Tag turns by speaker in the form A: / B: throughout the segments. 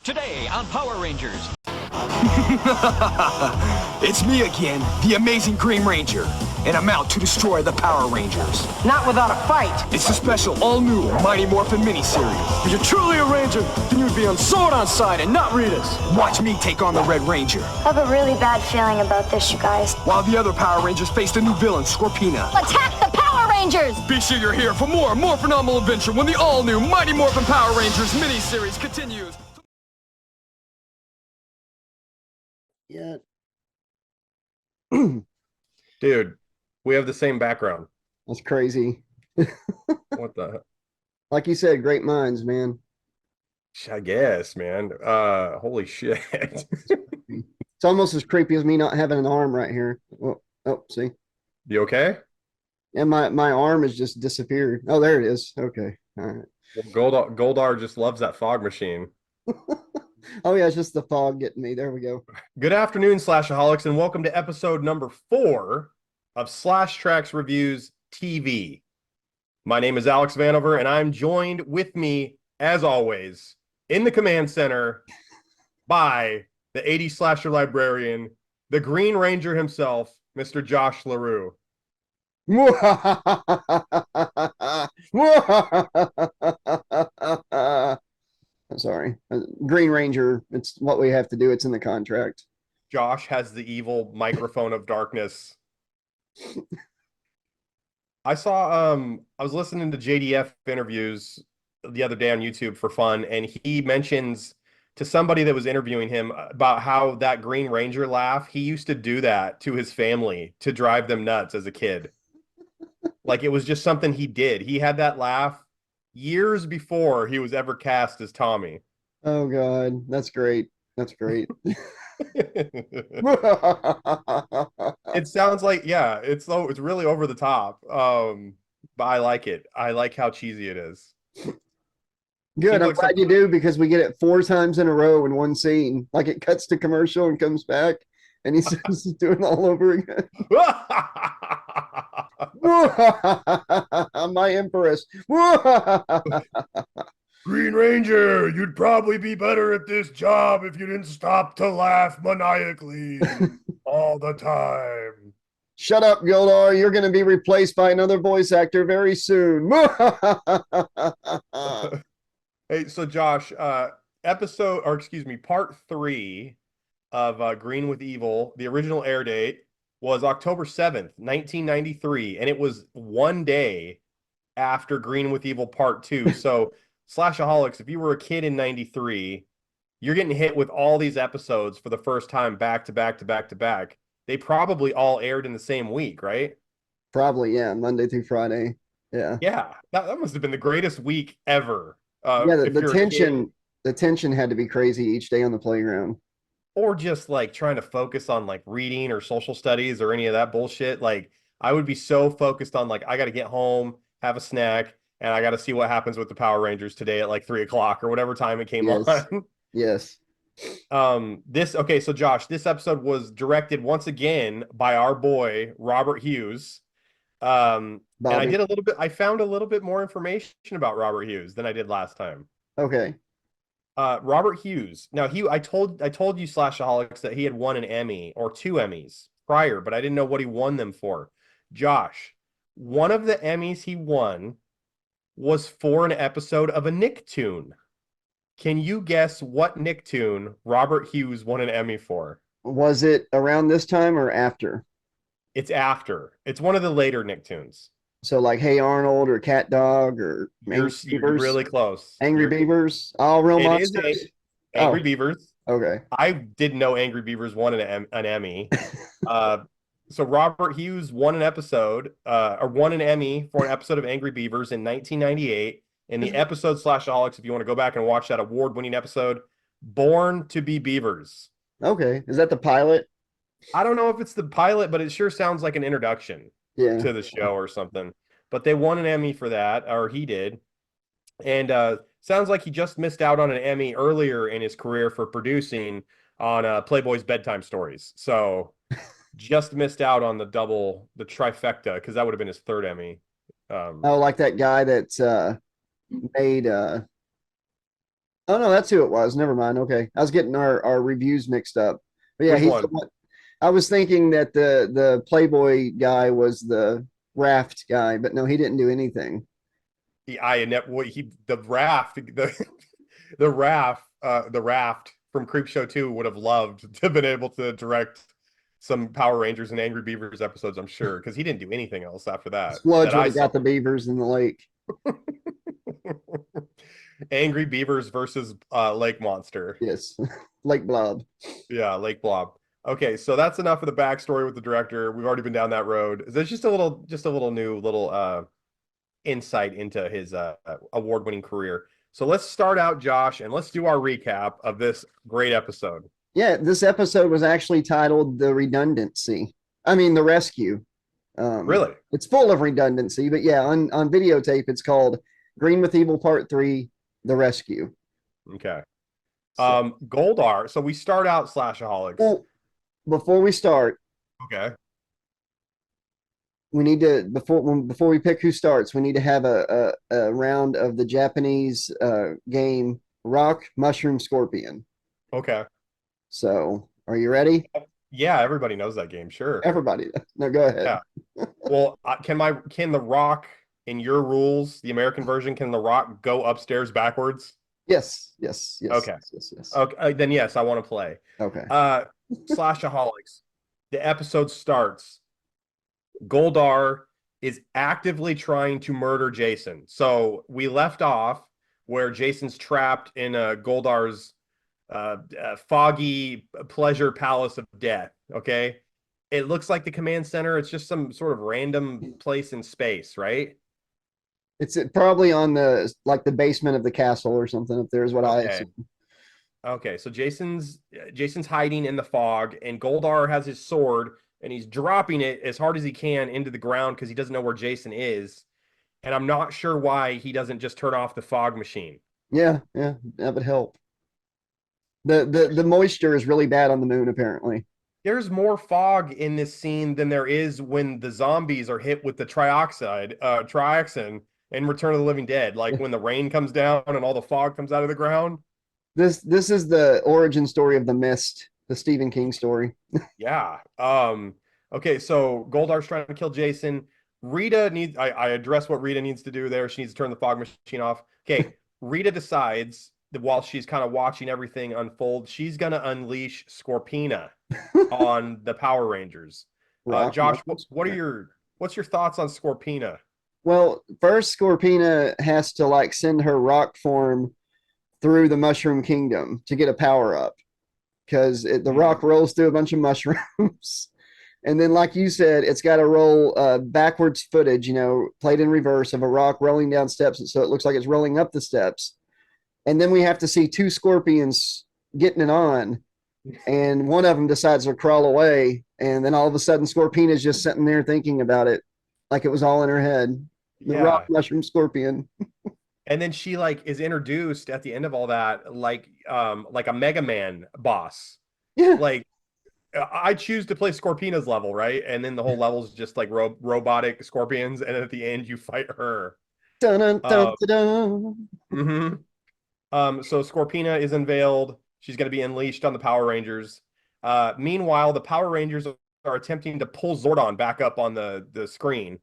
A: Today on Power Rangers.
B: It's me again, the amazing Green Ranger, and I'm out to destroy the Power Rangers.
C: Not without a fight.
B: It's the special all-new Mighty Morphin miniseries.
D: If you're truly a Ranger, then you'd be on Sword side and not read us.
B: Watch me take on the Red Ranger,
E: I have a really bad feeling about this, you guys.
B: while the other Power Rangers face the new villain, Scorpina.
E: Attack the Power Rangers!
D: Be sure you're here for more Morphinomal adventure when the all-new Mighty Morphin Power Rangers miniseries continues.
F: Yeah.
G: Dude, we have the same background.
F: That's crazy.
G: What the?
F: Like you said, great minds, man.
G: I guess, man. Holy shit.
F: It's almost as creepy as me not having an arm right here. Oh, see?
G: You okay?
F: And my arm has just disappeared. Oh, there it is. Okay. All right.
G: Well, Goldar just loves that fog machine.
F: Oh, yeah, it's just the fog getting me. There we go.
G: Good afternoon, Slashaholics, and welcome to episode number 4 of Trax Reviews TV. My name is Alex Vanover, and I'm joined with me, as always, in the command center by the 80s slasher librarian, the Green Ranger himself, Mr. Josh LaRue.
F: I'm sorry. Green Ranger, it's what we have to do. It's in the contract.
G: Josh has the evil microphone of darkness. I was listening to JDF interviews the other day on YouTube for fun, and he mentions to somebody that was interviewing him about how that Green Ranger laugh, he used to do that to his family to drive them nuts as a kid. Like it was just something he did. He had that laugh years before he was ever cast as Tommy.
F: Oh, God. That's great. That's great.
G: It sounds like, yeah, it's really over the top. But I like it. I like how cheesy it is.
F: Good. I'm
G: like
F: glad you do, because we get it 4 times in a row in one scene. Like it cuts to commercial and comes back, and he says he's doing it all over again. My Empress.
G: Green Ranger, you'd probably be better at this job if you didn't stop to laugh maniacally all the time.
F: Shut up, Gildar. You're going to be replaced by another voice actor very soon.
G: Hey, so Josh, part 3 of Green with Evil, the original air date was October 7th, 1993, and it was one day after Green with Evil Part 2. So, Slashaholics, if you were a kid in 93, you're getting hit with all these episodes for the first time back to back to back to back. They probably all aired in the same week, right?
F: Probably, yeah. Monday through Friday. Yeah.
G: Yeah, that must have been the greatest week ever.
F: Yeah, the tension had to be crazy each day on the playground.
G: Or just like trying to focus on like reading or social studies or any of that bullshit. Like I would be so focused on like, I got to get home, have a snack, and I got to see what happens with the Power Rangers today at like 3 o'clock or whatever time it came on.
F: Yes.
G: So Josh, this episode was directed once again by our boy, Robert Hughes. And I found a little bit more information about Robert Hughes than I did last time.
F: Okay.
G: Robert Hughes. Now I told you Slashaholics that he had won an Emmy or 2 Emmys prior, but I didn't know what he won them for. Josh, one of the Emmys he won was for an episode of a Nicktoon. Can you guess what Nicktoon Robert Hughes won an Emmy for?
F: Was it around this time or after?
G: It's after. It's one of the later Nicktoons.
F: So like Hey Arnold or Cat Dog or
G: You're really close.
F: Angry Beavers. All real
G: It
F: monsters.
G: is Angry Beavers.
F: Okay.
G: I didn't know Angry Beavers won an Emmy. So Robert Hughes won an Emmy for an episode of Angry Beavers in 1998. In the episode Slashaholics, if you want to go back and watch that award-winning episode, Born to be Beavers.
F: Okay. Is that the pilot?
G: I don't know if it's the pilot, but it sure sounds like an introduction to the show or something. But they won an Emmy for that, or he did. And sounds like he just missed out on an Emmy earlier in his career for producing on Playboy's Bedtime Stories. So just missed out on the trifecta, because that would have been his 3rd Emmy.
F: Like that guy that's made Oh no, that's who it was. Never mind. Okay. I was getting our reviews mixed up. But yeah,
G: Which
F: he's the
G: one?
F: one. I was thinking that the Playboy guy was the raft guy, but no, he didn't do anything.
G: The raft, the raft from Creepshow 2 would have loved to have been able to direct some Power Rangers and Angry Beavers episodes, I'm sure, because he didn't do anything else after that
F: Sludge
G: that
F: would
G: I
F: have
G: saw.
F: got the beavers in the lake.
G: Angry Beavers versus Lake Monster.
F: Yes. Lake Blob.
G: Yeah, Lake Blob. Okay, so that's enough of the backstory with the director. We've already been down that road. There's just a little new little insight into his award-winning career. So let's start out, Josh, and let's do our recap of this great episode.
F: Yeah, this episode was actually titled The Redundancy. I mean, The Rescue.
G: Really?
F: It's full of redundancy, but yeah, on videotape, it's called Green with Evil Part 3, The Rescue.
G: Okay.
F: So,
G: Goldar. So we start out Slashaholics.
F: well, before we start,
G: Okay.
F: we need to before we pick who starts, we need to have a round of the Japanese game Rock Mushroom Scorpion.
G: Okay.
F: So, are you ready?
G: Yeah, everybody knows that game. Sure.
F: Everybody, no, go ahead.
G: Yeah. Well, can the Rock in your rules, the American version, can the Rock go upstairs backwards?
F: Yes, yes, yes.
G: Okay.
F: Yes.
G: Okay, then yes, I want to play.
F: Okay.
G: Slashaholics. The episode starts. Goldar is actively trying to murder Jason. So we left off where Jason's trapped in Goldar's foggy pleasure palace of death. Okay. It looks like the command center. It's just some sort of random place in space, right?
F: It's probably on the basement of the castle or something up there is what I
G: Okay.
F: assume.
G: Okay, so Jason's hiding in the fog, and Goldar has his sword, and he's dropping it as hard as he can into the ground because he doesn't know where Jason is. And I'm not sure why he doesn't just turn off the fog machine.
F: Yeah, that would help. The moisture is really bad on the moon, apparently.
G: There's more fog in this scene than there is when the zombies are hit with the trioxin in Return of the Living Dead. Like when the rain comes down and all the fog comes out of the ground.
F: This is the origin story of the mist, the Stephen King story.
G: Yeah. Okay, so Goldar's trying to kill Jason. I address what Rita needs to do there. She needs to turn the fog machine off. Okay, Rita decides that while she's kind of watching everything unfold, she's gonna unleash Scorpina on the Power Rangers. Josh, what's your thoughts on Scorpina?
F: Well, first Scorpina has to like send her rock form through the Mushroom Kingdom to get a power up because the rock rolls through a bunch of mushrooms. And then, like you said, it's got to roll backwards footage, played in reverse of a rock rolling down steps. So it looks like it's rolling up the steps. And then we have to see two scorpions getting it on. And one of them decides to crawl away. And then all of a sudden, Scorpina's just sitting there thinking about it like it was all in her head. The rock mushroom scorpion.
G: And then she is introduced at the end of all that like a Mega Man boss.
F: Yeah.
G: Like I choose to play Scorpina's level, right? And then the whole level is just like robotic scorpions, and at the end you fight her.
F: Dun, dun, dun, dun.
G: So Scorpina is unveiled. She's going to be unleashed on the Power Rangers. Meanwhile, the Power Rangers are attempting to pull Zordon back up on the screen.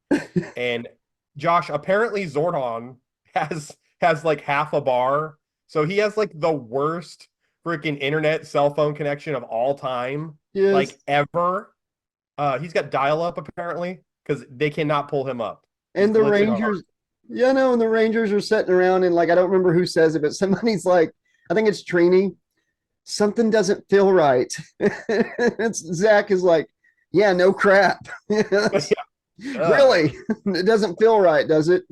G: And Josh, apparently Zordon has like half a bar. So he has like the worst freaking internet cell phone connection of all time.
F: Yes.
G: Like ever. He's got dial-up apparently because they cannot pull him up.
F: And the Rangers, and the Rangers are sitting around and like I don't remember who says it, but somebody's like, I think it's Trini. Something doesn't feel right. Zach is like, yeah, no crap. Really? It doesn't feel right, does it?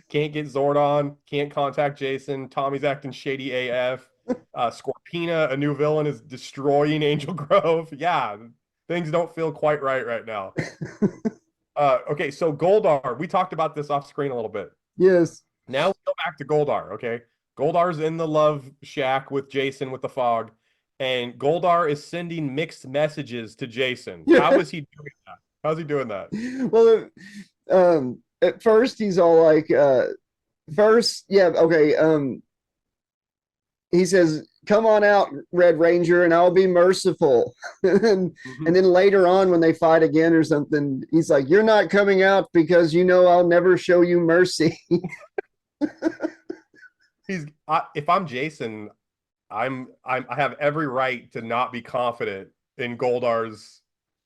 G: Can't get Zordon, can't contact Jason. Tommy's acting shady AF. Scorpina, a new villain, is destroying Angel Grove. Yeah, things don't feel quite right now. Okay, so Goldar, we talked about this off screen a little bit.
F: Yes.
G: Now we go back to Goldar, okay? Goldar's in the love shack with Jason with the fog, and Goldar is sending mixed messages to Jason.
F: Yeah.
G: How is he doing that? How's he doing that?
F: Well, at first he's all like, okay, he says, "Come on out, Red Ranger, and I'll be merciful." and then later on, when they fight again or something, he's like, "You're not coming out because you know I'll never show you mercy."
G: If I'm Jason, I have every right to not be confident in Goldar's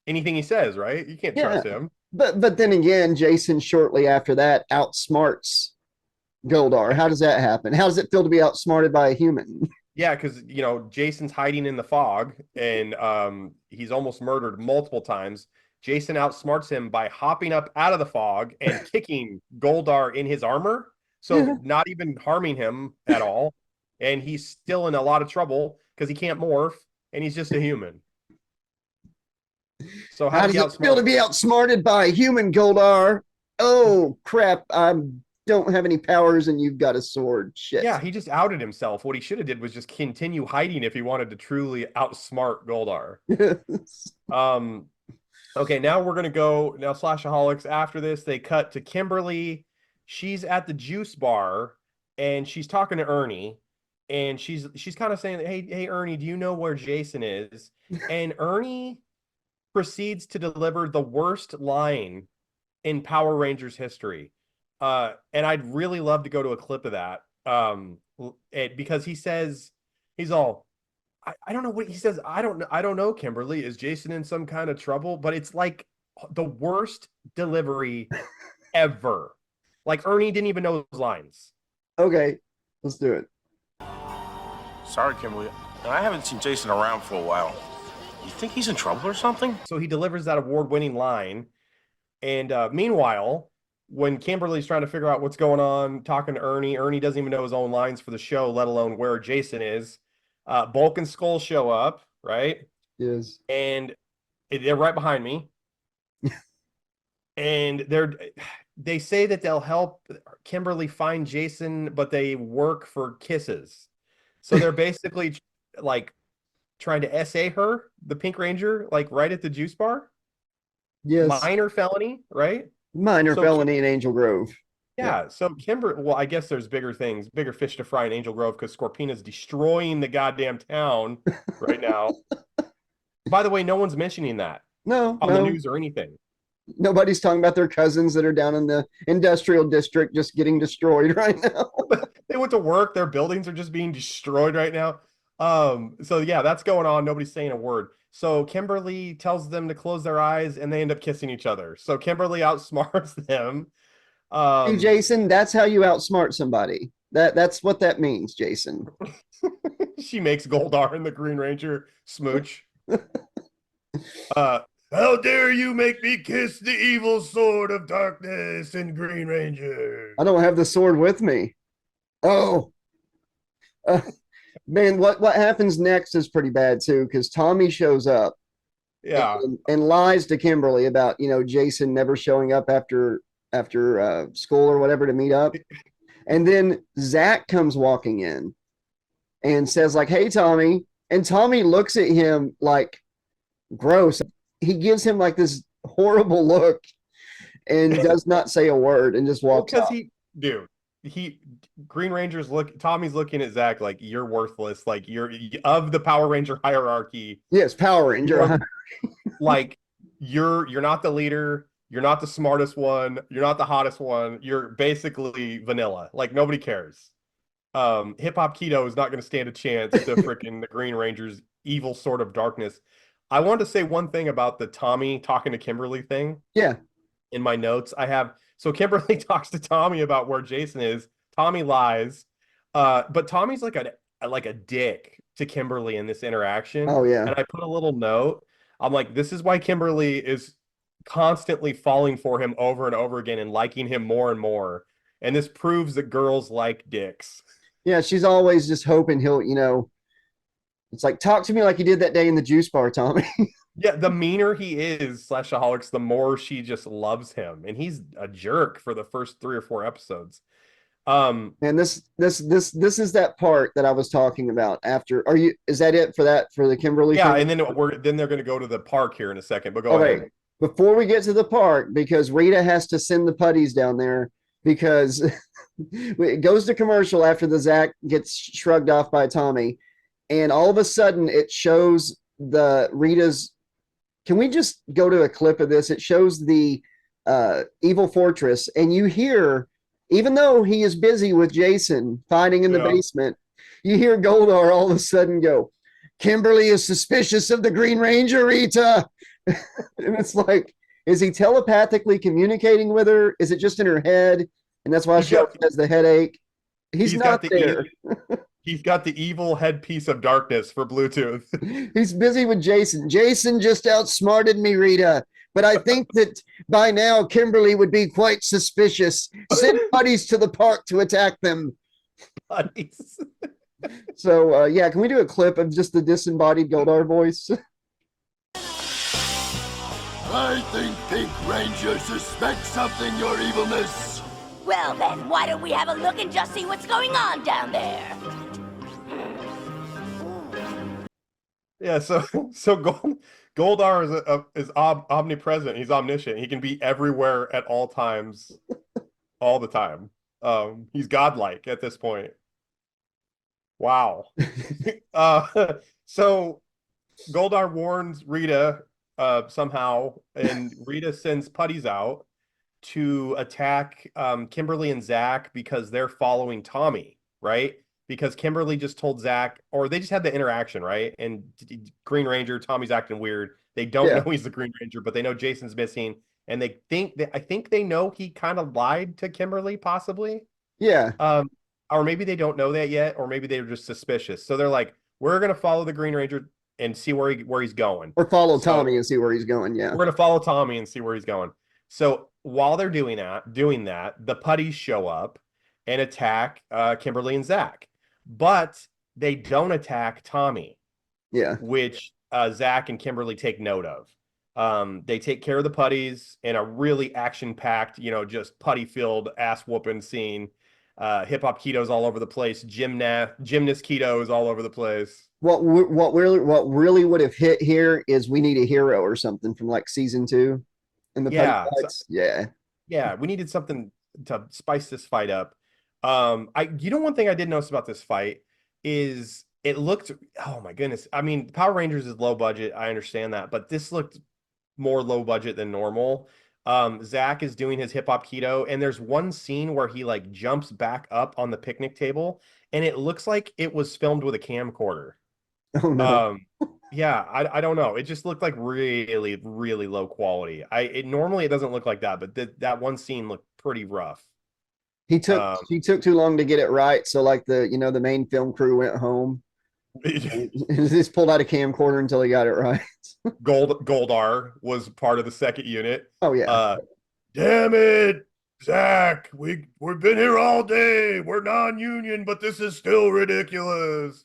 G: anything he says, right? You can't trust him.
F: But then again, Jason shortly after that outsmarts Goldar. How does that happen? How does it feel to be outsmarted by a human?
G: Yeah, because Jason's hiding in the fog and he's almost murdered multiple times. Jason outsmarts him by hopping up out of the fog and kicking Goldar in his armor. So not even harming him at all. And he's still in a lot of trouble because he can't morph and he's just a human. So
F: how does it feel to be outsmarted by a human, Goldar? Oh crap! I don't have any powers, and you've got a sword. Shit.
G: Yeah, he just outed himself. What he should have did was just continue hiding if he wanted to truly outsmart Goldar. Okay, now we're gonna go now. Slashaholics. After this, they cut to Kimberly. She's at the juice bar and she's talking to Ernie. And she's kind of saying, hey, Ernie, do you know where Jason is? And Ernie proceeds to deliver the worst line in Power Rangers history. And I'd really love to go to a clip of that. Because he says, he's all, I don't know what he says. I don't know, Kimberly. Is Jason in some kind of trouble? But it's like the worst delivery ever. Like Ernie didn't even know his lines.
F: Okay, let's do it.
C: Sorry, Kimberly. I haven't seen Jason around for a while. You think he's in trouble or something?
G: So he delivers that award-winning line. And meanwhile, when Kimberly's trying to figure out what's going on, talking to Ernie doesn't even know his own lines for the show, let alone where Jason is. Bulk and Skull show up, right?
F: Yes.
G: And they're right behind me. And they say that they'll help Kimberly find Jason, but they work for kisses. So they're basically like trying to SA her, the Pink Ranger, like right at the juice bar.
F: Yes.
G: Minor felony, right?
F: Minor felony in Angel Grove.
G: Yeah. So well, I guess there's bigger things, bigger fish to fry in Angel Grove because Scorpina's destroying the goddamn town right now. By the way, no one's mentioning that on the news or anything.
F: Nobody's talking about their cousins that are down in the industrial district just getting destroyed right now.
G: They went to work. Their buildings are just being destroyed right now. So yeah, that's going on. Nobody's saying a word. So Kimberly tells them to close their eyes and they end up kissing each other. So Kimberly outsmarts them.
F: Hey, Jason, that's how you outsmart somebody. That's what that means, Jason.
G: She makes Goldar and the Green Ranger smooch. How dare you make me kiss the evil sword of darkness and Green Ranger?
F: I don't have the sword with me. Oh. Man, what happens next is pretty bad too, because Tommy shows up.
G: Yeah.
F: And lies to Kimberly about, Jason never showing up after school or whatever to meet up. And then Zach comes walking in and says like, "Hey, Tommy." And Tommy looks at him like gross. He gives him like this horrible look and does not say a word and just walks out.
G: Green Ranger's Tommy's looking at Zach like, you're worthless. Like you're of the Power Ranger hierarchy.
F: Yes, Power Ranger.
G: Like you're not the leader. You're not the smartest one. You're not the hottest one. You're basically vanilla. Like nobody cares. Hip Hop Keto is not going to stand a chance to freaking the Green Ranger's evil sword of darkness. I wanted to say one thing about the Tommy talking to Kimberly thing.
F: Yeah.
G: In my notes, I have, so Kimberly talks to Tommy about where Jason is. Tommy lies. But Tommy's like a dick to Kimberly in this interaction.
F: Oh, yeah.
G: And I put a little note. I'm like, this is why Kimberly is constantly falling for him over and over again and liking him more and more. And this proves that girls like dicks.
F: Yeah, she's always just hoping he'll, it's like, talk to me like you did that day in the juice bar, Tommy.
G: Yeah, the meaner he is, Slashaholics, the more she just loves him. And he's a jerk for the first 3 or 4 episodes.
F: And this is that part that I was talking about after. Is that it for the Kimberly
G: thing?
F: And
G: then they're going to go to the park here in a second, but go ahead. Before
F: we get to the park, because Rita has to send the putties down there because It goes to commercial after the Zach gets shrugged off by Tommy, and all of a sudden it shows the Rita's. Can we just go to a clip of this? It shows the evil fortress, and you hear, even though he is busy with Jason fighting in the basement, you hear Goldar all of a sudden go, "Kimberly is suspicious of the Green Ranger, Rita." And it's like, is he telepathically communicating with her? Is it just in her head? And that's why she has the headache. He's not there.
G: He's got the evil headpiece of darkness for Bluetooth.
F: He's busy with Jason. Jason just outsmarted me, Rita. But I think that by now Kimberly would be quite suspicious. Send buddies to the park to attack them.
G: Buddies.
F: So, yeah, can we do a clip of just the disembodied Goldar voice?
H: I think Pink Ranger suspects something, your evilness.
I: Well then, why don't we have a look and just see what's going on down there?
G: Yeah, so Goldar is omnipresent. He's omniscient. He can be everywhere at all times, all the time. He's godlike at this point. Wow. So Goldar warns Rita somehow, and Rita sends putties out to attack Kimberly and Zach because they're following Tommy, right? Because Kimberly just told Zach, or they just had the interaction, right? And Green Ranger, Tommy's acting weird. They don't know he's the Green Ranger, but they know Jason's missing, and they think that I think they know he kind of lied to Kimberly, possibly.
F: Yeah.
G: Or maybe they don't know that yet, or maybe they're just suspicious. So they're like, we're gonna follow the Green Ranger and see where he's going,
F: or follow Tommy and see where he's going. Yeah,
G: we're gonna follow Tommy and see where he's going. So while they're doing that, the putties show up and attack Kimberly and Zach, but they don't attack Tommy.
F: Yeah,
G: which Zach and Kimberly take note of. They take care of the putties in a really action-packed, just putty-filled ass-whooping scene. Hip-hop ketos all over the place. Gymnast ketos all over the place.
F: What really would have hit here is we need a hero or something from like season 2 in the fights.
G: Yeah, we needed something to spice this fight up. One thing I did notice about this fight is it looked, oh my goodness. I mean, Power Rangers is low budget. I understand that, but this looked more low budget than normal. Zach is doing his hip hop keto, and there's one scene where he like jumps back up on the picnic table, and it looks like it was filmed with a camcorder.
F: Oh no.
G: Yeah, I don't know. It just looked like really, really low quality. Normally it doesn't look like that, but that one scene looked pretty rough.
F: He took too long to get it right, so like the main film crew went home. Just pulled out a camcorder until he got it right.
G: Goldar was part of the second unit.
F: Oh yeah.
H: Damn it, Zach! We've been here all day. We're non-union, but this is still ridiculous.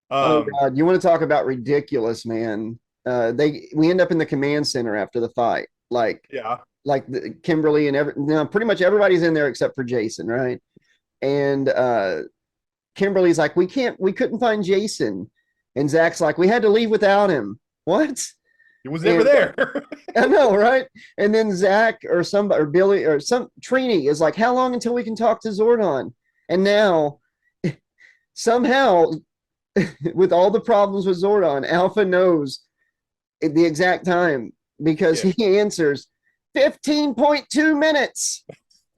F: Oh God, you want to talk about ridiculous, man? We end up in the command center after the fight. Kimberly and pretty much everybody's in there except for Jason, right? And Kimberly's like, we couldn't find Jason. And Zach's like, we had to leave without him. What?
G: He was never there.
F: I know, right? And then Zach or Billy or Trini is like, how long until we can talk to Zordon? And now somehow with all the problems with Zordon, Alpha knows the exact time because he answers 15.2 minutes.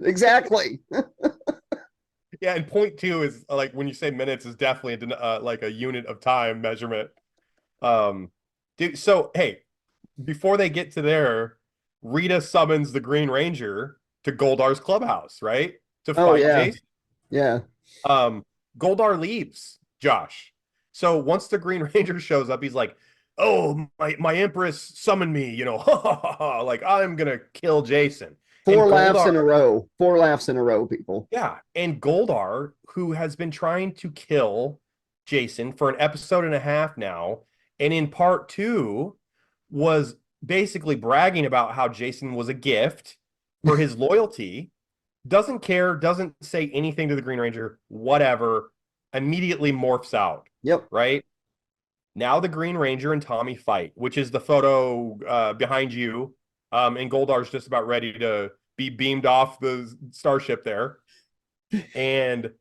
F: Exactly.
G: Yeah, and 0.2 is like when you say minutes is definitely like a unit of time measurement. Dude, so hey, before they get to there, Rita summons the Green Ranger to Goldar's clubhouse, right? To fight Jason.
F: Yeah.
G: Goldar leaves, Josh. So once the Green Ranger shows up, he's like, "Oh, my Empress summoned me, like I'm gonna kill Jason."
F: Four laughs in a row, people.
G: Yeah, and Goldar, who has been trying to kill Jason for an episode and a half now, and in part 2 was basically bragging about how Jason was a gift for his loyalty, doesn't care, doesn't say anything to the Green Ranger, whatever, immediately morphs out.
F: Yep.
G: Right? Now the Green Ranger and Tommy fight, which is the photo behind you. And Goldar's just about ready to be beamed off the starship there. And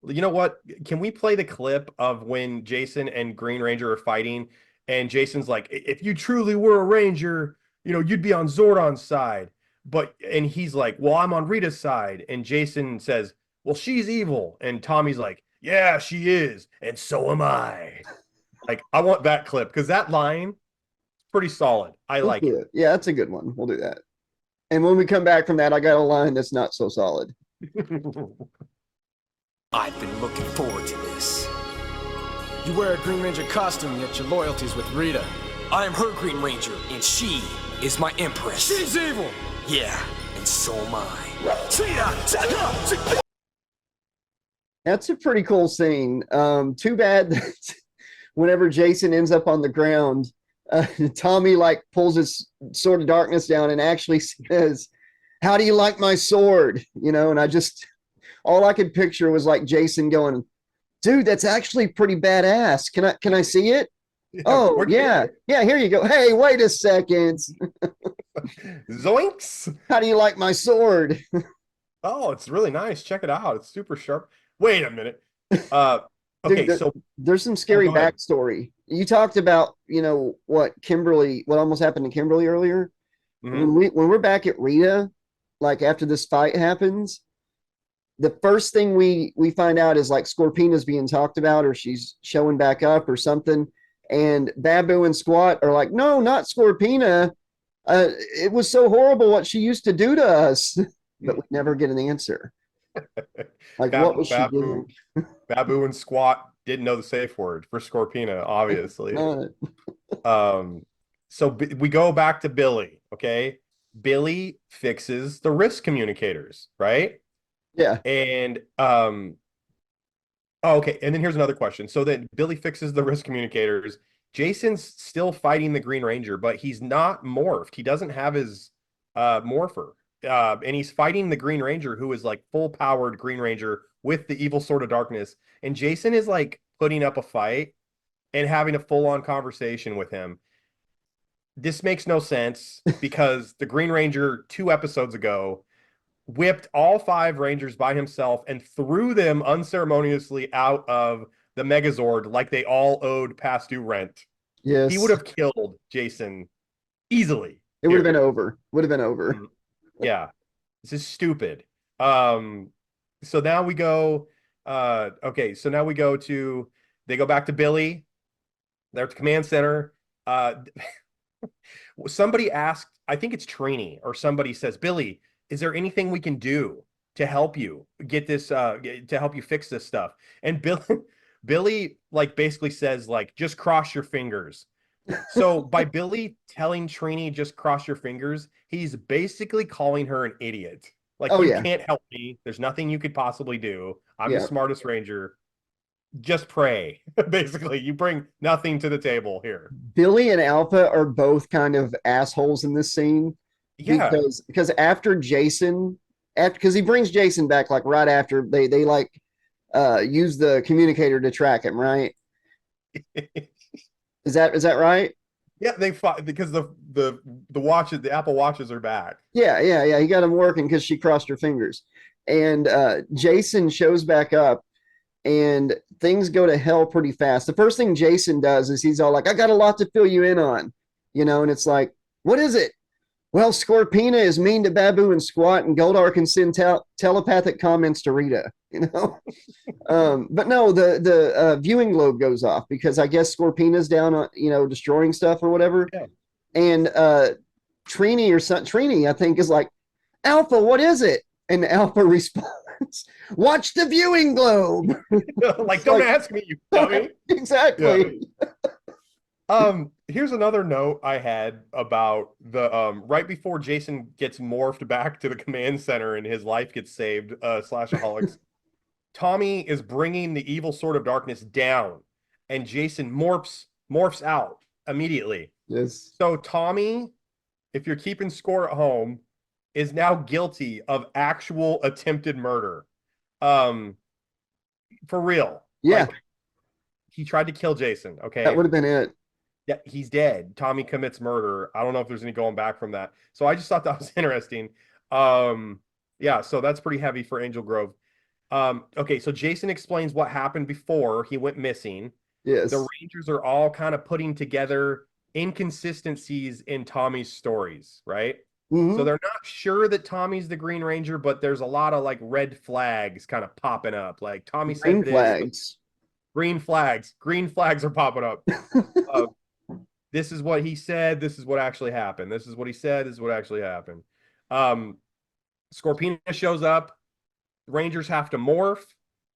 G: you know what? Can we play the clip of when Jason and Green Ranger are fighting? And Jason's like, if you truly were a Ranger, you'd be on Zordon's side. And he's like, well, I'm on Rita's side. And Jason says, well, she's evil. And Tommy's like, yeah, she is. And so am I. Like, I want that clip because that line is pretty solid. I like it.
F: Yeah, that's a good one. We'll do that. And when we come back from that, I got a line that's not so solid.
B: I've been looking forward to this.
D: You wear a Green Ranger costume, yet your loyalty's with Rita.
B: I am her Green Ranger, and she is my Empress.
D: She's evil!
B: Yeah, and so am I.
F: That's a pretty cool scene. Too bad that whenever Jason ends up on the ground, Tommy like pulls his sword of darkness down and actually says, "How do you like my sword?" And all I could picture was like Jason going, "Dude, that's actually pretty badass. Can I see it?" Yeah, oh, yeah. Yeah, here you go. Hey, wait a second.
G: Zoinks.
F: How do you like my sword?
G: Oh, it's really nice. Check it out. It's super sharp. Wait a minute. Okay,
F: Dude,
G: so
F: there's some scary backstory. You talked about, what almost happened to Kimberly earlier.
G: Mhm.
F: When we're back at Rita, like after this fight happens, the first thing we find out is like Scorpina's being talked about, or she's showing back up or something. And Babu and Squat are like, no, not Scorpina. It was so horrible what she used to do to us. But we never get an answer. Like, what was she doing?
G: Babu and Squat didn't know the safe word for Scorpina, obviously. So we go back to Billy, okay? Billy fixes the risk communicators, right?
F: Yeah.
G: And okay, and then here's another question. So then Billy fixes the risk communicators. Jason's still fighting the Green Ranger, but he's not morphed. He doesn't have his morpher. And he's fighting the Green Ranger, who is like full powered Green Ranger with the evil sword of darkness. And Jason is like putting up a fight and having a full on conversation with him. This makes no sense because the Green Ranger 2 episodes ago whipped all 5 Rangers by himself and threw them unceremoniously out of the Megazord like they all owed past due rent.
F: Yes.
G: He would have killed Jason easily.
F: It would have been over. Would have been over.
G: Yeah. This is stupid. So now we go okay, so now we go to they go back to Billy. They're at the command center. Somebody asked, I think it's Trini, or somebody says, Billy, is there anything we can do to help you get this to help you fix this stuff? And Billy like basically says like just cross your fingers. So by Billy telling Trini just cross your fingers, he's basically calling her an idiot. Like, you can't help me. There's nothing you could possibly do. I'm the smartest Ranger. Just pray. Basically, you bring nothing to the table here.
F: Billy and Alpha are both kind of assholes in this scene.
G: Yeah.
F: Because after Jason, because he brings Jason back like right after they like use the communicator to track him, right? Is that right?
G: Yeah, they fought because the watches, the Apple Watches are back.
F: Yeah. He got them working because she crossed her fingers. And Jason shows back up and things go to hell pretty fast. The first thing Jason does is he's all like, I got a lot to fill you in on, and it's like, what is it? Well, Scorpina is mean to Babu and Squat, and Goldar can send telepathic comments to Rita, But no, the viewing globe goes off because I guess Scorpina's down on, destroying stuff or whatever.
G: Yeah.
F: And Trini, I think, is like, Alpha, what is it? And Alpha responds, watch the viewing globe.
G: Like, don't ask me, you dummy.
F: Exactly.
G: Yeah. Here's another note I had about the right before Jason gets morphed back to the command center and his life gets saved, Slashaholics. Tommy is bringing the evil sword of darkness down, and Jason morphs out immediately.
F: Yes.
G: So Tommy, if you're keeping score at home, is now guilty of actual attempted murder. For real.
F: Yeah.
G: Like, he tried to kill Jason. Okay.
F: That would have been it.
G: Yeah, he's dead. Tommy commits murder. I don't know if there's any going back from that. So I just thought that was interesting. Yeah, so that's pretty heavy for Angel Grove. Okay, so Jason explains what happened before he went missing.
F: Yes.
G: The Rangers are all kind of putting together inconsistencies in Tommy's stories, right? So
F: Mhm.
G: they're not sure that Tommy's the Green Ranger, but there's a lot of like red flags kind of popping up. Like Tommy
F: Green
G: said this, but
F: flags.
G: green flags are popping up. Uh, this is what he said. This is what actually happened. This is what he said. This is what actually happened. Um, Scorpina shows up. Rangers have to morph,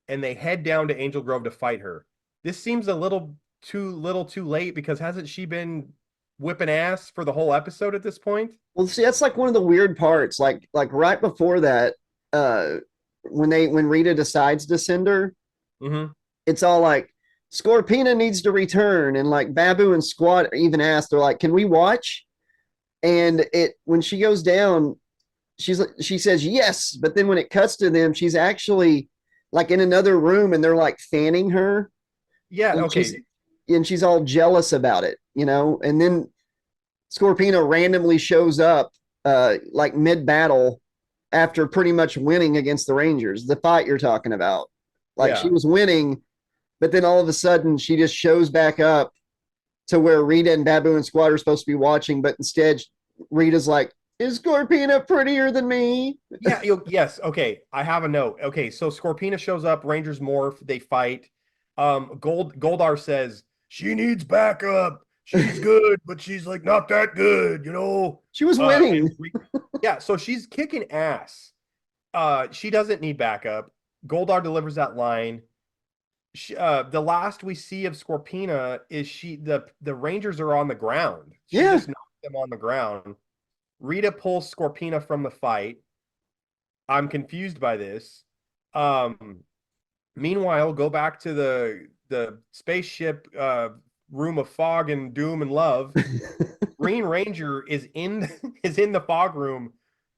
G: and they head down to Angel Grove to fight her. This seems a little too late because hasn't she been whipping ass for the whole episode at this point?
F: Well, see, that's like one of the weird parts. Like right before that, uh, when Rita decides to send her,
G: Mm-hmm.
F: it's all like Scorpina needs to return, and like Babu and Squat even asked, they're like, "Can we watch?" And it when she goes down, she says yes, but then when it cuts to them, she's actually like in another room, and they're like fanning her,
G: Yeah,
F: and
G: okay.
F: she's all jealous about it, you know. And then Scorpina randomly shows up like mid battle after pretty much winning against the Rangers, the fight you're talking about. Like she
G: Yeah.
F: was winning, but then all of a sudden she just shows back up to where Rita and Babu and Squad are supposed to be watching, but instead Rita's like, "Is Scorpina prettier than me?"
G: Yeah, yes, okay. I have a note. Okay, so Scorpina shows up, Rangers morph, they fight. Goldar says,
H: She needs backup. She's good, but she's like not that good, you know.
F: She was
G: and
F: winning.
G: yeah, so she's kicking ass. She doesn't need backup. Goldar delivers that line. The last we see of Scorpina is the Rangers are on the ground. She
F: Yeah.
G: just knocked them on the ground. Rita pulls Scorpina from the fight. I'm confused by this. Meanwhile, go back to the spaceship room of fog and doom and love. Green Ranger is in is in the fog room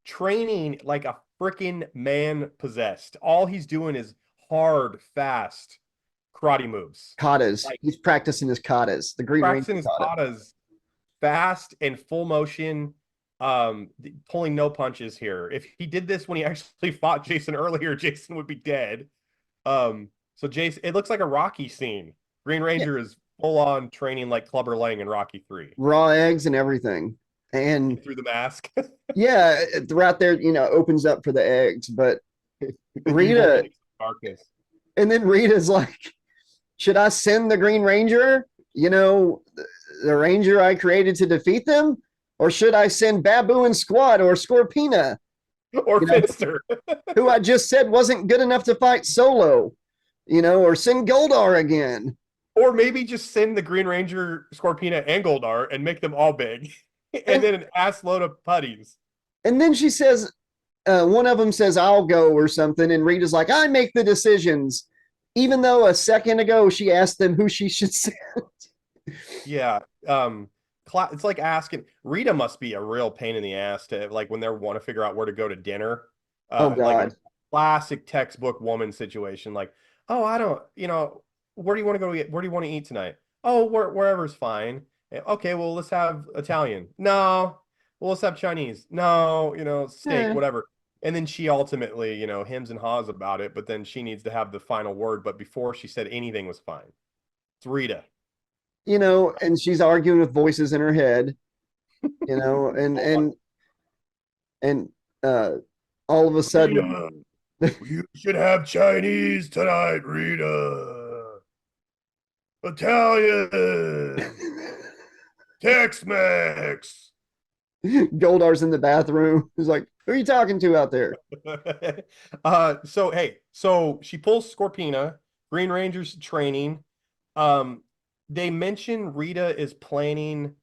G: training like a freaking man possessed. All he's doing is hard, fast karate moves.
F: Katas.
G: Like
F: He's practicing his katas. The Green
G: practicing
F: Ranger
G: his
F: kata.
G: katas fast and full motion, pulling no punches here. If he did this when he actually fought Jason earlier, Jason would be dead. So Jason, it looks like a Rocky scene. Green Ranger is full on training like Clubber Lang in Rocky 3.
F: Raw eggs and everything. And
G: Through the mask.
F: yeah, right there, opens up for the eggs. But Rita,
G: Darkness.
F: and then Rita's like, should I send the Green Ranger? The Ranger I created to defeat them? Or should I send Babu and Squad or Scorpina,
G: Or Finster.
F: who I just said wasn't good enough to fight solo? Or send Goldar again.
G: Or maybe just send the Green Ranger, Scorpina, and Goldar and make them all big. And then an ass load of putties.
F: And then she says, one of them says, "I'll go," or something. And Rita's like, "I make the decisions." Even though a second ago she asked them who she should send.
G: Yeah. It's like asking Rita must be a real pain in the ass to like when they want to figure out where to go to dinner.
F: Oh God.
G: Like a classic textbook woman situation. Like, oh, I don't, where do you want to go eat? Where do you want to eat tonight? Oh, wherever's fine. Okay, well, let's have Italian. No. Well, let's have Chinese. No, steak, whatever. And then she ultimately, hems and haws about it, but then she needs to have the final word. But before she said anything was fine. It's Rita.
F: And she's arguing with voices in her head, and all of a sudden,
H: Rita, you should have Chinese tonight, Rita. Italian. Tex-Mex.
F: Goldar's in the bathroom. He's like, "Who are you talking to out there?"
G: So she pulls Scorpina, Green Ranger's training. They mention Rita is planning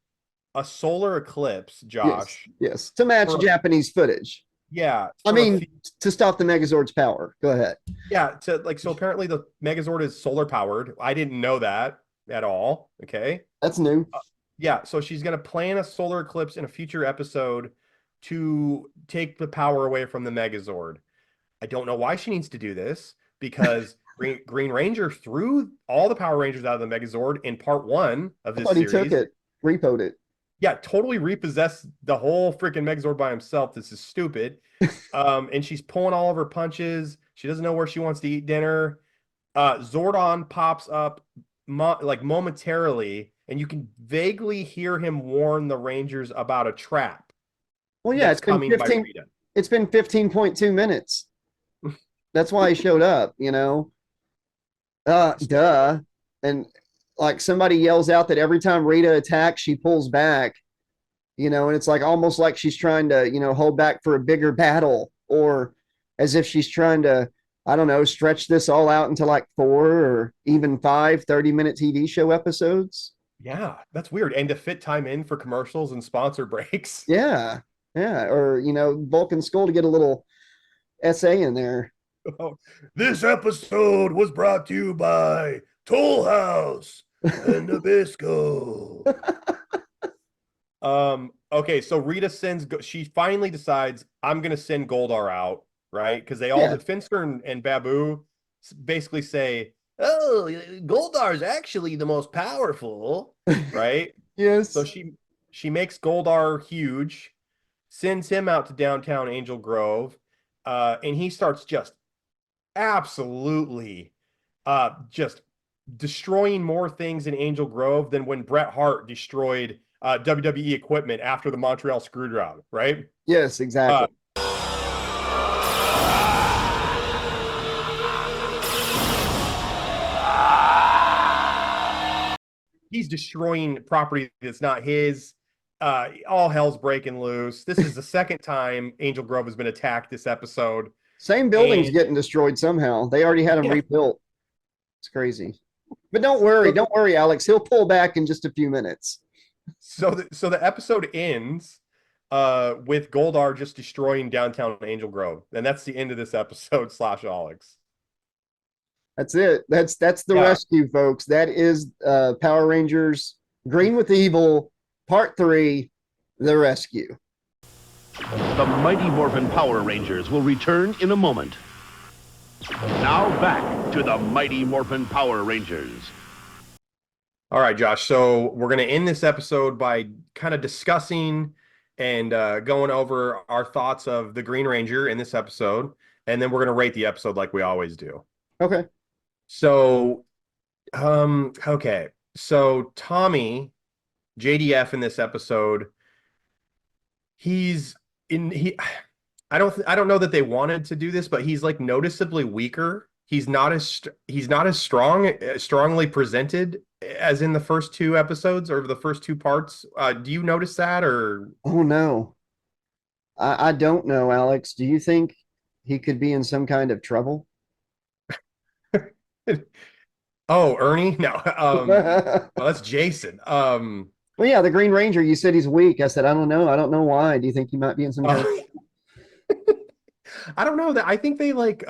G: a solar eclipse, Josh.
F: Yes. To match Japanese footage.
G: Yeah.
F: To stop the Megazord's power. Go ahead.
G: Yeah, so apparently the Megazord is solar powered. I didn't know that at all. Okay.
F: That's new.
G: Yeah, so she's going to plan a solar eclipse in a future episode to take the power away from the Megazord. I don't know why she needs to do this because Green Ranger threw all the Power Rangers out of the Megazord in part 1 of this series.
F: He took it, repoed it.
G: Yeah, totally repossessed the whole freaking Megazord by himself. This is stupid. And she's pulling all of her punches. She doesn't know where she wants to eat dinner. Zordon pops up like momentarily, and you can vaguely hear him warn the Rangers about a trap
F: Well, yeah,
G: that's coming by Rita.
F: It's been 15.2 minutes. That's why he showed up, duh. And like somebody yells out that every time Rita attacks, she pulls back, and it's like almost like she's trying to, hold back for a bigger battle, or as if she's trying to, I don't know, stretch this all out into like 4 or even 5 30-minute TV show episodes.
G: Yeah, that's weird. And to fit time in for commercials and sponsor breaks.
F: Yeah. Yeah. Or, Bulk and Skull to get a little essay in there.
H: This episode was brought to you by Toll House and Nabisco.
G: Okay, so Rita she finally decides, I'm gonna send Goldar out, right? Because they all, Finster and Babu basically say, oh, Goldar's actually the most powerful, right?
F: Yes.
G: So she makes Goldar huge, sends him out to downtown Angel Grove, and he starts just absolutely just destroying more things in Angel Grove than when Bret Hart destroyed WWE equipment after the Montreal Screwjob, right?
F: Yes, exactly.
G: He's destroying property that's not his. All hell's breaking loose. This is the second time Angel Grove has been attacked this episode.
F: Same building's getting destroyed somehow. They already had them rebuilt. It's crazy. But don't worry, Alex. He'll pull back in just a few minutes.
G: So the episode ends with Goldar just destroying downtown Angel Grove, and that's the end of this episode / Alex.
F: That's it. That's the rescue, folks. That is Power Rangers Green with Evil Part 3, The Rescue.
J: The Mighty Morphin Power Rangers will return in a moment. Now back to the Mighty Morphin Power Rangers.
G: All right, Josh. So we're going to end this episode by kind of discussing and going over our thoughts of the Green Ranger in this episode. And then we're going to rate the episode like we always do.
F: Okay.
G: So, okay. So Tommy, JDF in this episode, I don't know that they wanted to do this, but he's like noticeably weaker. He's not as strongly presented as in the first 2 episodes or the first 2 parts. Do you notice that, or?
F: Oh no, I don't know, Alex. Do you think he could be in some kind of trouble?
G: Oh, Ernie? No. Well, that's Jason.
F: Well, yeah, the Green Ranger. You said he's weak. I said I don't know. I don't know why. Do you think he might be in some kind of?
G: I don't know that. I think they like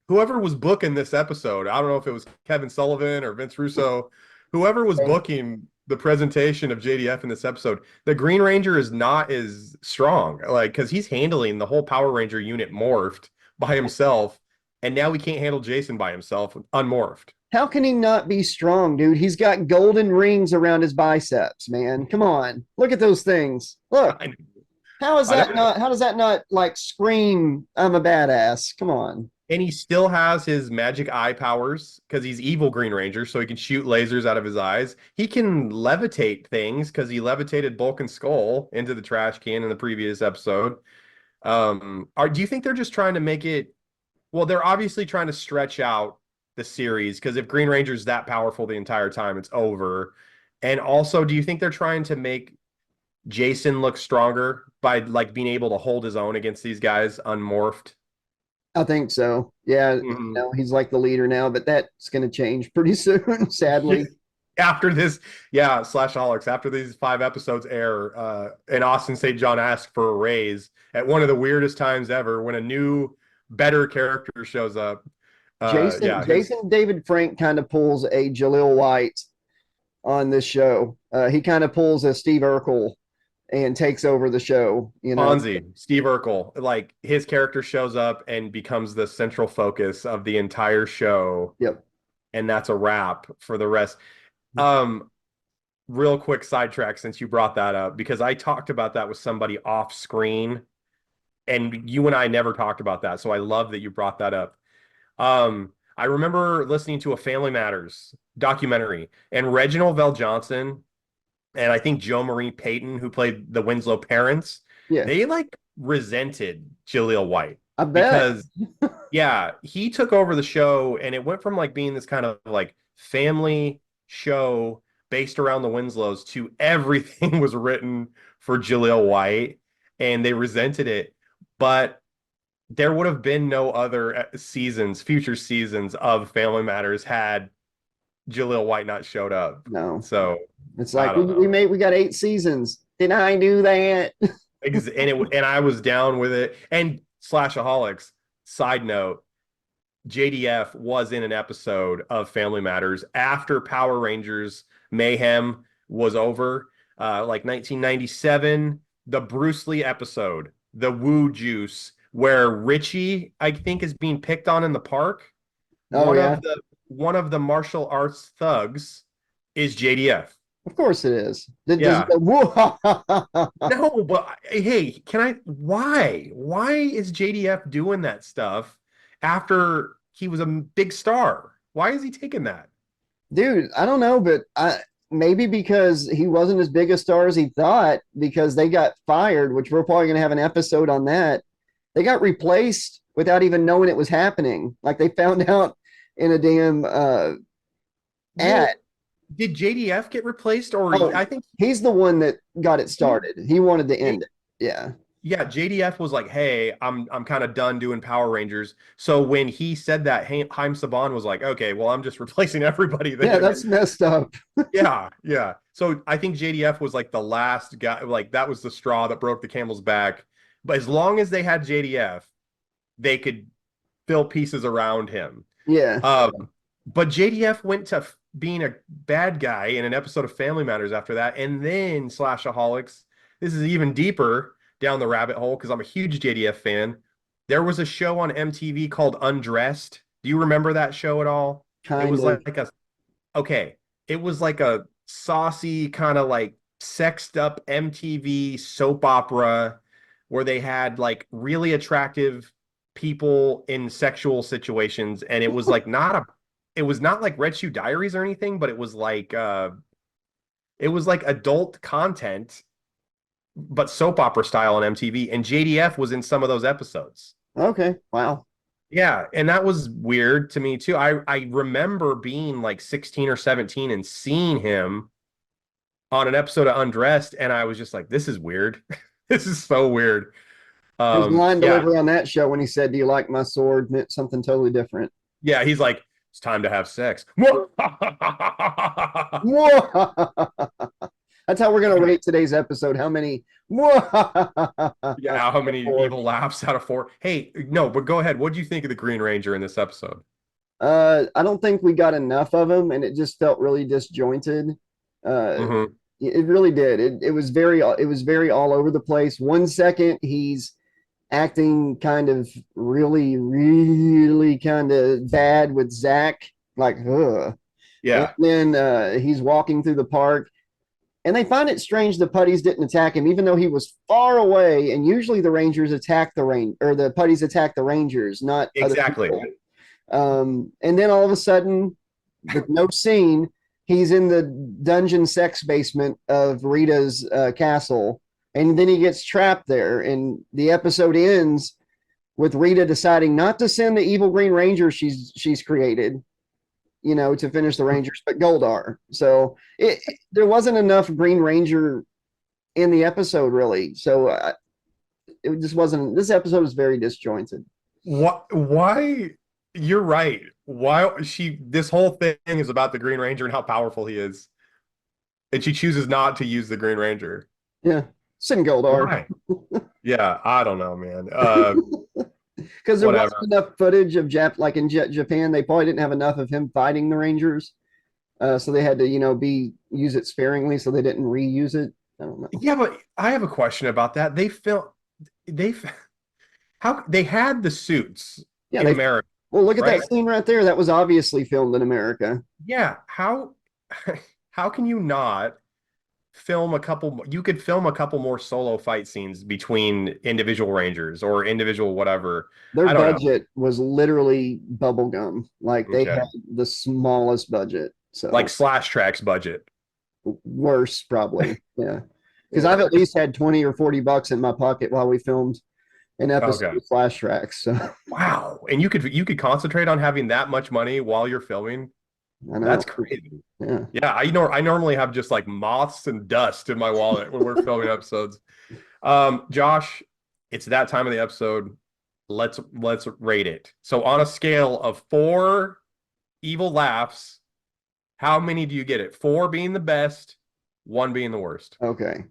G: whoever was booking this episode. I don't know if it was Kevin Sullivan or Vince Russo. Whoever was booking the presentation of JDF in this episode, the Green Ranger is not as strong, like, because he's handling the whole Power Ranger unit morphed by himself, and now we can't handle Jason by himself unmorphed.
F: How can he not be strong, dude? He's got golden rings around his biceps, man. Come on, look at those things. Look, how does that not like scream, I'm a badass? Come on.
G: And he still has his magic eye powers because he's evil Green Ranger, so he can shoot lasers out of his eyes. He can levitate things because he levitated Bulk and Skull into the trash can in the previous episode. Do you think they're just trying to make it? Well, they're obviously trying to stretch out the series, because if Green Ranger's that powerful the entire time, it's over. And also, do you think they're trying to make Jason look stronger by like being able to hold his own against these guys unmorphed?
F: I think so. Yeah, he's like the leader now, but that's going to change pretty soon, sadly.
G: After this, /Alex, after these 5 episodes air, and Austin St. John asked for a raise at one of the weirdest times ever when a new, better character shows up.
F: Jason David Frank kind of pulls a Jaleel White on this show. He kind of pulls a Steve Urkel and takes over the show.
G: Fonzie, Steve Urkel, like his character shows up and becomes the central focus of the entire show.
F: Yep.
G: And that's a wrap for the rest. Real quick sidetrack since you brought that up, because I talked about that with somebody off screen and you and I never talked about that. So I love that you brought that up. I remember listening to a Family Matters documentary, and Reginald Vell Johnson and I think Joe Marie Payton, who played the Winslow parents,
F: Yeah,
G: they like resented Jaleel White
F: I bet.
G: because yeah, he took over the show and it went from like being this kind of like family show based around the Winslows to everything was written for Jaleel White and they resented it. But there would have been no other future seasons of Family Matters had Jaleel White not showed up.
F: No,
G: So
F: it's
G: I
F: like
G: don't know.
F: we got 8 seasons. Did I do that?
G: And I was down with it. And Slashaholics, side note, JDF was in an episode of Family Matters after Power Rangers Mayhem was over, like 1997, the Bruce Lee episode, the Woo Juice, where Richie, I think, is being picked on in the park.
F: Oh
G: One
F: yeah,
G: of the martial arts thugs is JDF.
F: of course it is. Does
G: Yeah.
F: it go, whoa?
G: No, but hey, why? Why is JDF doing that stuff after he was a big star? Why is he taking that?
F: Dude, I don't know, but maybe because he wasn't as big a star as he thought because they got fired, which we're probably going to have an episode on that. They got replaced without even knowing it was happening. Like they found out in a damn
G: Well,
F: ad.
G: did JDF get replaced or
F: Oh,
G: I think
F: he's the one that got it started. He wanted to end it. Yeah.
G: yeah, JDF was like, "Hey, I'm kind of done doing Power Rangers." So when he said that, Haim Saban was like, "Okay, well, I'm just replacing everybody
F: Yeah,
G: there."
F: that's messed up.
G: Yeah, yeah. So I think JDF was like the last guy, like that was the straw that broke the camel's back. But as long as they had JDF, they could fill pieces around him.
F: Yeah.
G: But JDF went to being a bad guy in an episode of Family Matters after that, and then Slashaholics. This is even deeper down the rabbit hole because I'm a huge JDF fan. There was a show on MTV called Undressed. Do you remember that show at all? It
F: Kind
G: was
F: of.
G: like a okay. It was like a saucy kind of like sexed up MTV soap opera where they had like really attractive people in sexual situations and it was not like Red Shoe Diaries or anything, but it was like adult content but soap opera style on MTV and JDF was in some of those episodes.
F: Okay. Wow.
G: Yeah, and that was weird to me too. I remember being like 16 or 17 and seeing him on an episode of Undressed, and I was just like, this is weird. This is so weird.
F: His line
G: Yeah,
F: delivery on that show when he said, "Do you like my sword?" meant something totally different.
G: yeah, he's like, it's time to have sex.
F: Whoa! That's how we're gonna rate today's episode. How many?
G: Yeah, how many evil laughs out of 4? Hey, no, but go ahead. What do you think of the Green Ranger in this episode?
F: I don't think we got enough of him, and it just felt really disjointed.
G: Mhm.
F: It really did. It was very all over the place. One second he's acting kind of really kind of bad with Zach, like, ugh. And
G: Yeah,
F: then he's walking through the park, and they find it strange the putties didn't attack him, even though he was far away. And usually the Rangers attack or the putties attack the Rangers, not other
G: exactly.
F: people. And then all of a sudden, with no scene, he's in the dungeon sex basement of Rita's castle, and then he gets trapped there. And the episode ends with Rita deciding not to send the evil Green Ranger she's created, to finish the Rangers, but Goldar. So there wasn't enough Green Ranger in the episode, really. So it just wasn't. This episode was very disjointed.
G: Why you're right. This whole thing is about the Green Ranger and how powerful he is. And she chooses not to use the Green Ranger.
F: Yeah, send Goldar.
G: Why? Yeah, I don't know, man.
F: Because there
G: Whatever.
F: wasn't enough footage of like in Japan, they probably didn't have enough of him fighting the Rangers, so they had to, use it sparingly, so they didn't reuse it. I don't know.
G: Yeah, but I have a question about that. They how they had the suits
F: Yeah,
G: in America.
F: well, look at
G: right?
F: that scene right there. That was obviously filmed in America.
G: Yeah, how how can you not film a couple. You could film a couple more solo fight scenes between individual Rangers or individual whatever.
F: Their
G: I don't know.
F: budget was literally bubblegum. Like they
G: Okay.
F: had the smallest budget. So
G: Like Trax budget.
F: worse probably. Yeah. Because I've at least had 20 or 40 bucks in my pocket while we filmed an episode
G: Okay.
F: of Flash Tracks. So
G: Wow. And you could concentrate on having that much money while you're filming.
F: I know.
G: That's crazy.
F: Yeah.
G: Yeah, I normally have just like moths and dust in my wallet when we're filming episodes. Josh, it's that time of the episode. Let's rate it. So on a scale of 4 evil laughs, how many do you get it? 4 being the best, 1 being the worst.
F: Okay.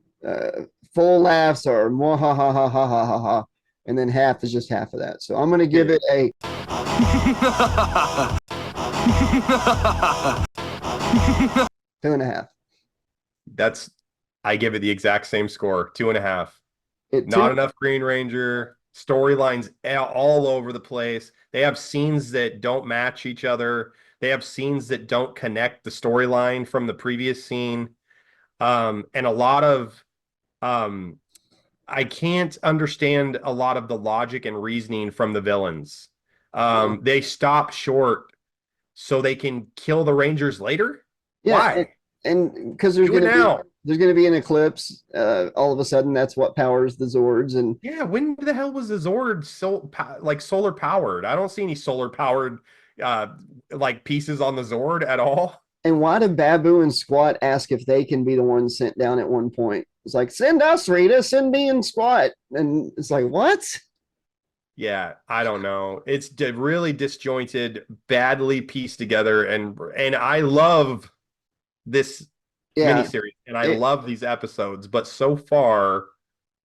F: Full laughs are more ha ha ha ha ha ha ha. And then half is just half of that. So I'm gonna give it a 2.5.
G: I give it the exact same score, 2.5.
F: It
G: Not enough Green Ranger, storylines all over the place. They have scenes that don't match each other. They have scenes that don't connect the storyline from the previous scene. And a lot of I can't understand a lot of the logic and reasoning from the villains. They stop short so they can kill the Rangers later.
F: Yeah,
G: Why?
F: and because there's
G: Do it
F: gonna
G: now.
F: be there's gonna be an eclipse. All of a sudden, that's what powers the Zords. And
G: Yeah, when the hell was the Zord like solar powered? I don't see any solar powered like pieces on the Zord at all.
F: and why do Babu and Squat ask if they can be the ones sent down at one point? It's like, send us, Rita, send me and Squat. And it's like, what?
G: Yeah, I don't know. It's really disjointed, badly pieced together, and I love this miniseries, and I love these episodes. But so far,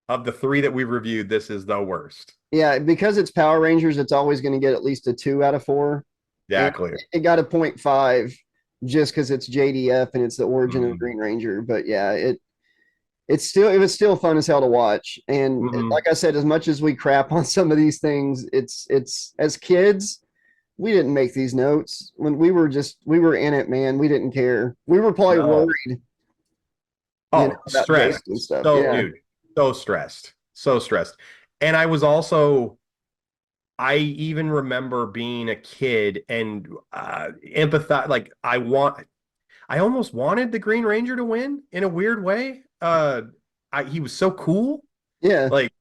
G: of the 3 that we've reviewed, this is the worst.
F: Yeah, because it's Power Rangers, it's always going to get at least a 2 out of 4.
G: Exactly.
F: It got a 0.5 just because it's JDF and it's the origin of Green Ranger. But yeah, it was still fun as hell to watch. And like I said, as much as we crap on some of these things, it's as kids, we didn't make these notes when we were in it, man. We didn't care. We were probably worried.
G: Oh, stressed
F: and stuff.
G: So,
F: yeah.
G: dude, so stressed. And I even remember being a kid and empathize. Like I almost wanted the Green Ranger to win in a weird way. He was so cool.
F: Yeah.
G: Like,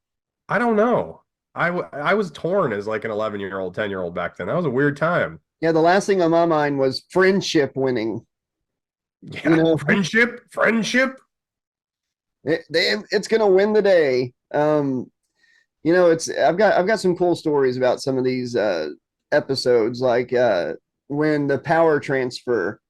G: I don't know. I was torn as like an 11-year-old, 10-year-old back then. That was a weird time.
F: Yeah. The last thing on my mind was friendship winning.
G: Yeah. Friendship.
F: It's going to win the day. I've got some cool stories about some of these episodes, like when the power transfer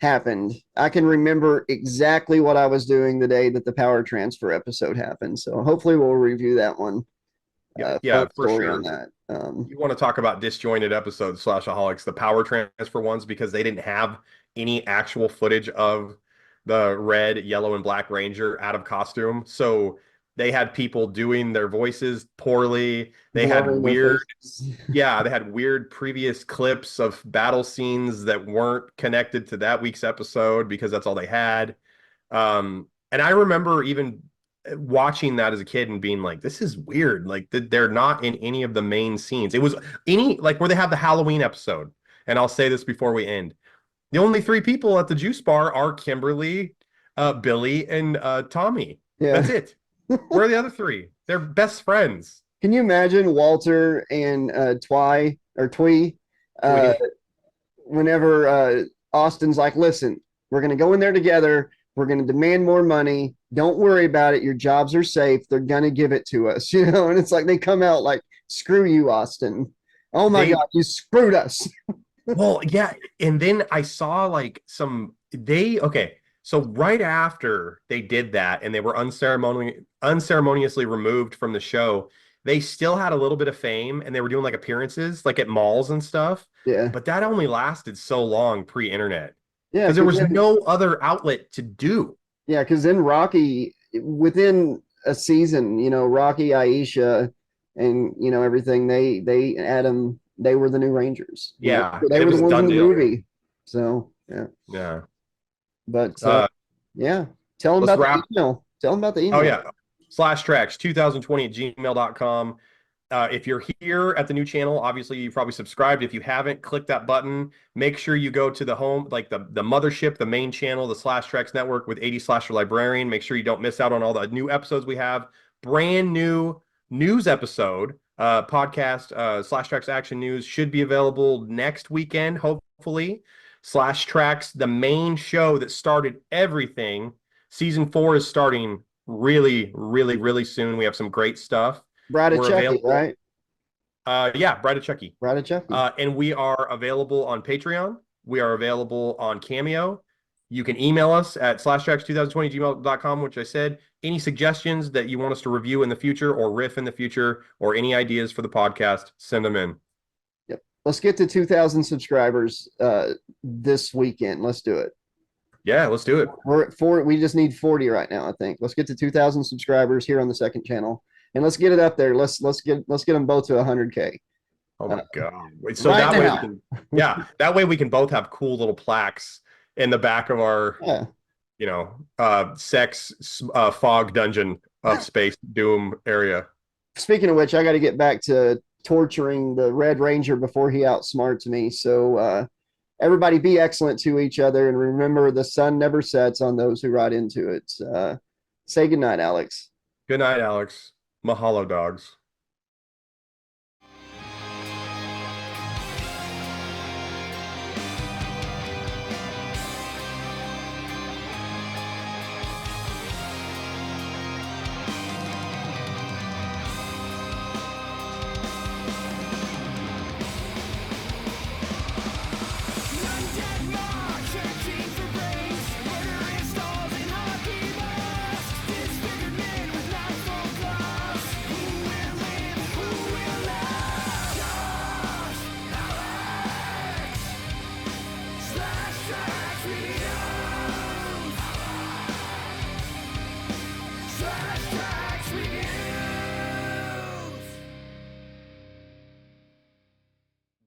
F: happened. I can remember exactly what I was doing the day that the power transfer episode happened. So hopefully we'll review that one.
G: Yeah, for sure.
F: On that.
G: You want to talk about disjointed episodes, Slashaholics, the power transfer ones, because they didn't have any actual footage of the red, yellow, and black Ranger out of costume. So they had people doing their voices poorly. They had weird previous clips of battle scenes that weren't connected to that week's episode because that's all they had. And I remember even watching that as a kid and being like, this is weird. Like they're not in any of the main scenes. It was like where they have the Halloween episode. And I'll say this before we end. The only 3 people at the juice bar are Kimberly, Billy, and Tommy.
F: Yeah.
G: That's it. Where are the other 3? They're best friends.
F: Can you imagine Walter and Twee? Whenever Austin's like, listen, we're going to go in there together. We're going to demand more money. Don't worry about it. Your jobs are safe. They're going to give it to us, And it's like they come out like, screw you, Austin. Oh my God, you screwed us.
G: Well, yeah. And then I saw like so right after they did that and they were unceremoniously removed from the show, they still had a little bit of fame and they were doing like appearances like at malls and stuff.
F: Yeah.
G: But that only lasted so long pre-internet.
F: Yeah.
G: Because there was no other outlet to do.
F: Yeah, because then Rocky, within a season, Rocky, Aisha, and everything, they Adam, they were the new Rangers.
G: Yeah.
F: They were the ones in the movie. So yeah.
G: Yeah.
F: But yeah. Tell them
G: Let's
F: about
G: wrap.
F: the email. Tell them about the email.
G: Oh yeah, /Trax2020@gmail.com. If you're here at the new channel, obviously you've probably subscribed. If you haven't, click that button. Make sure you go to the home, like the mothership, the main channel, the /Trax network with 80 Slasher Librarian. Make sure you don't miss out on all the new episodes we have. Brand new news episode, podcast, /Trax Action News should be available next weekend, hopefully. /Trax, the main show that started everything. Season 4 is starting really, really, really soon. We have some great stuff.
F: Bride of
G: We're
F: Chucky,
G: available.
F: right?
G: Yeah, Bride of Chucky.
F: Bride of Chucky.
G: And we are available on Patreon. We are available on Cameo. You can email us at /Trax2020@gmail.com, which I said. Any suggestions that you want us to review in the future or riff in the future or any ideas for the podcast, send them in.
F: Yep. Let's get to 2,000 subscribers this weekend. Let's do it.
G: Yeah, let's do it.
F: We're at 4. We just need 40 right now, I think. Let's get to 2,000 subscribers here on the second channel, and let's get it up there. Let's get them both to 100K.
G: Oh my God! So
F: right
G: that way,
F: now.
G: we can, yeah, that way we can both have cool little plaques in the back of our, sex fog dungeon of Space Doom area.
F: Speaking of which, I got to get back to torturing the Red Ranger before he outsmarts me. So everybody be excellent to each other, and remember the sun never sets on those who ride into it. Say goodnight, Alex.
G: Good night, Alex. Mahalo, dogs.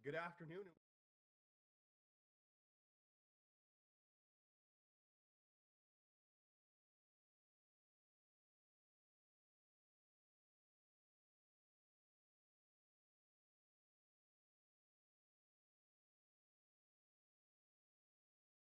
G: Good afternoon.